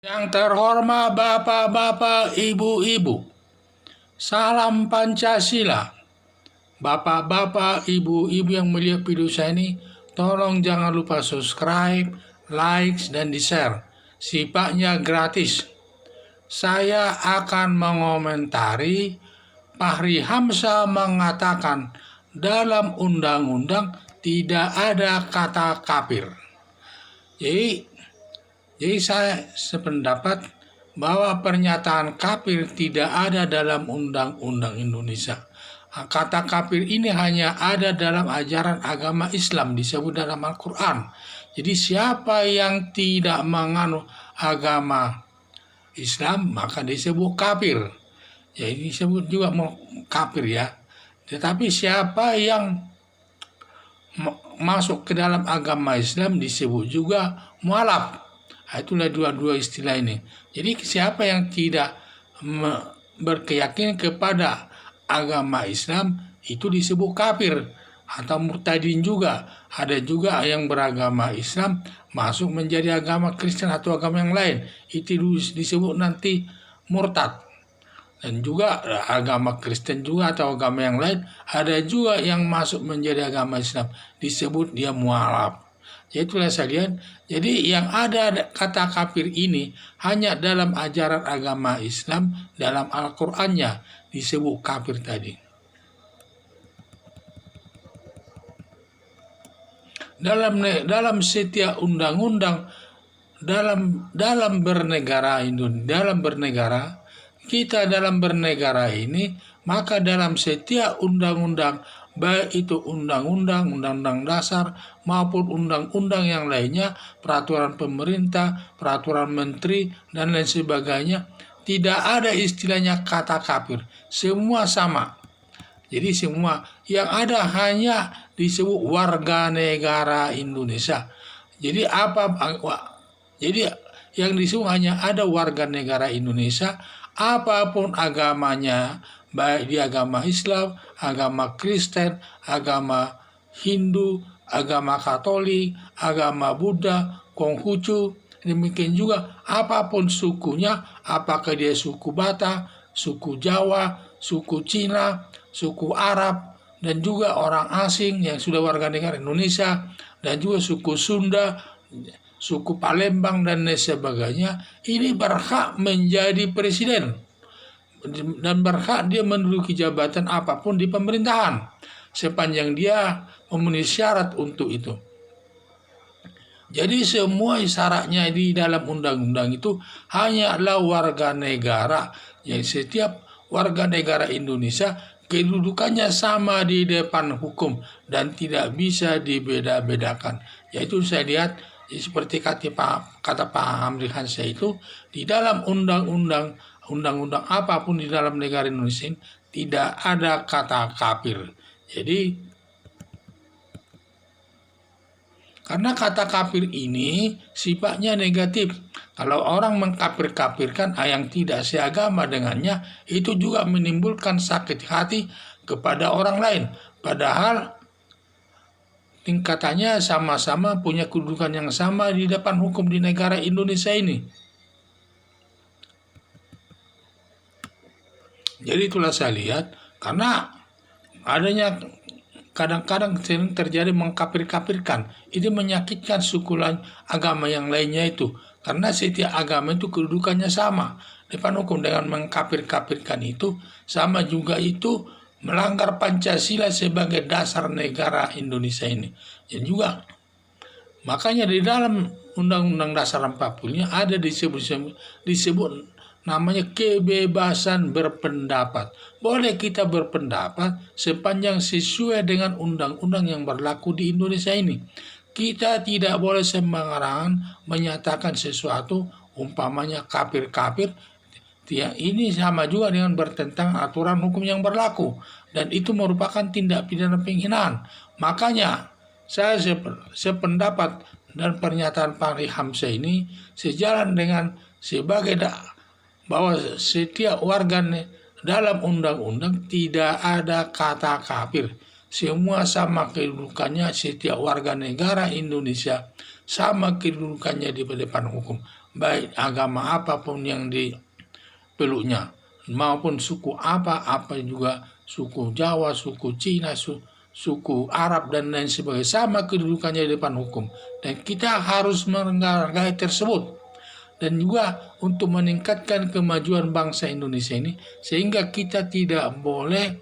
Yang terhormat Bapak-Bapak, Ibu-Ibu, salam Pancasila. Bapak-Bapak, Ibu-Ibu yang melihat video saya ini, tolong jangan lupa subscribe, like, dan di-share. Sifatnya gratis. Saya akan mengomentari Fahri Hamzah mengatakan dalam undang-undang tidak ada kata kafir. Jadi saya sependapat bahwa pernyataan kafir tidak ada dalam undang-undang Indonesia. Kata kafir ini hanya ada dalam ajaran agama Islam, disebut dalam Al-Quran. Jadi siapa yang tidak menganut agama Islam maka disebut kafir. Jadi disebut juga kafir ya. Tetapi siapa yang masuk ke dalam agama Islam disebut juga mualaf. Itulah dua-dua istilah ini. Jadi siapa yang tidak berkeyakinan kepada agama Islam itu disebut kafir atau murtadin juga. Ada juga yang beragama Islam masuk menjadi agama Kristen atau agama yang lain. Itu disebut nanti murtad. Dan juga agama Kristen juga atau agama yang lain ada juga yang masuk menjadi agama Islam, disebut dia mualaf. Itulah sekalian. Jadi yang ada kata kafir ini hanya dalam ajaran agama Islam, dalam Al-Qur'annya disebut kafir tadi. Dalam setiap undang-undang dalam bernegara kita dalam bernegara ini, maka dalam setiap undang-undang, baik itu undang-undang dasar maupun undang-undang yang lainnya, peraturan pemerintah, peraturan menteri, dan lain sebagainya, tidak ada istilahnya kata kafir. Semua sama. Jadi semua yang ada hanya disebut warga negara Indonesia. Jadi yang disebut hanya ada warga negara Indonesia, apapun agamanya, baik di agama Islam, agama Kristen, agama Hindu, agama Katolik, agama Buddha, Konghucu, demikian juga apapun sukunya, apakah dia suku Batak, suku Jawa, suku Cina, suku Arab, dan juga orang asing yang sudah warga negara Indonesia, dan juga suku Sunda, suku Palembang, dan lain sebagainya, ini berhak menjadi presiden dan berhak dia menduduki jabatan apapun di pemerintahan sepanjang dia memenuhi syarat untuk itu. Jadi semua syaratnya di dalam undang-undang itu hanyalah warga negara. Jadi setiap warga negara Indonesia kedudukannya sama di depan hukum dan tidak bisa dibeda-bedakan. Yaitu saya lihat seperti kata Pak Fahri Hamzah itu, di dalam undang-undang apapun di dalam negara Indonesia tidak ada kata kafir. Jadi karena kata kafir ini sifatnya negatif. Kalau orang mengkafir-kafirkan yang tidak seagama dengannya, itu juga menimbulkan sakit hati kepada orang lain. Padahal tingkatannya sama-sama punya kedudukan yang sama di depan hukum di negara Indonesia ini. Jadi itulah saya lihat, karena adanya kadang-kadang sering terjadi mengkafir-kafirkan, itu menyakitkan suku lain, agama yang lainnya itu. Karena setiap agama itu kedudukannya sama depan hukum. Dengan mengkafir-kafirkan itu sama juga itu melanggar Pancasila sebagai dasar negara Indonesia ini. Dan juga makanya di dalam Undang-Undang Dasar 40-nya ada disebut namanya kebebasan berpendapat. Boleh kita berpendapat sepanjang sesuai dengan undang-undang yang berlaku di Indonesia ini. Kita tidak boleh sembarangan menyatakan sesuatu, umpamanya kafir-kafir. Ini sama juga dengan bertentang aturan hukum yang berlaku, dan itu merupakan tindak pidana penghinaan. Makanya saya sependapat dan pernyataan Fahri Hamzah ini sejalan dengan bahwa setiap warga dalam undang-undang tidak ada kata kafir. Semua sama kedudukannya, setiap warga negara Indonesia sama kedudukannya di depan hukum. baik agama apapun yang dipeluknya, maupun suku apa juga, suku Jawa, suku Cina, suku Arab dan lain sebagainya, sama kedudukannya di depan hukum, dan kita harus menghargai tersebut. Dan juga untuk meningkatkan kemajuan bangsa Indonesia ini, sehingga kita tidak boleh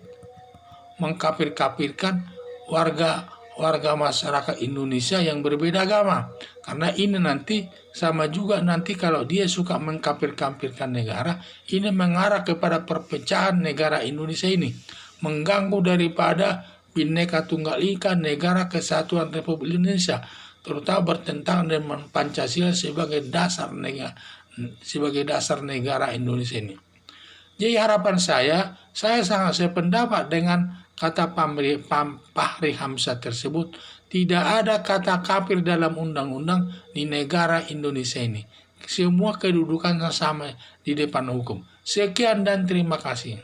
mengkafir-kafirkan warga masyarakat Indonesia yang berbeda agama, karena ini nanti sama juga, nanti kalau dia suka mengkafir-kafirkan negara, ini mengarah kepada perpecahan negara Indonesia ini, mengganggu daripada Bhinneka Tunggal Ika, Negara Kesatuan Republik Indonesia, terutama bertentangan dengan Pancasila sebagai dasar negara Indonesia ini. Jadi harapan saya sangat sependapat dengan kata Fahri Hamzah tersebut. Tidak ada kata kafir dalam undang-undang di negara Indonesia ini. Semua kedudukan sama di depan hukum. Sekian dan terima kasih.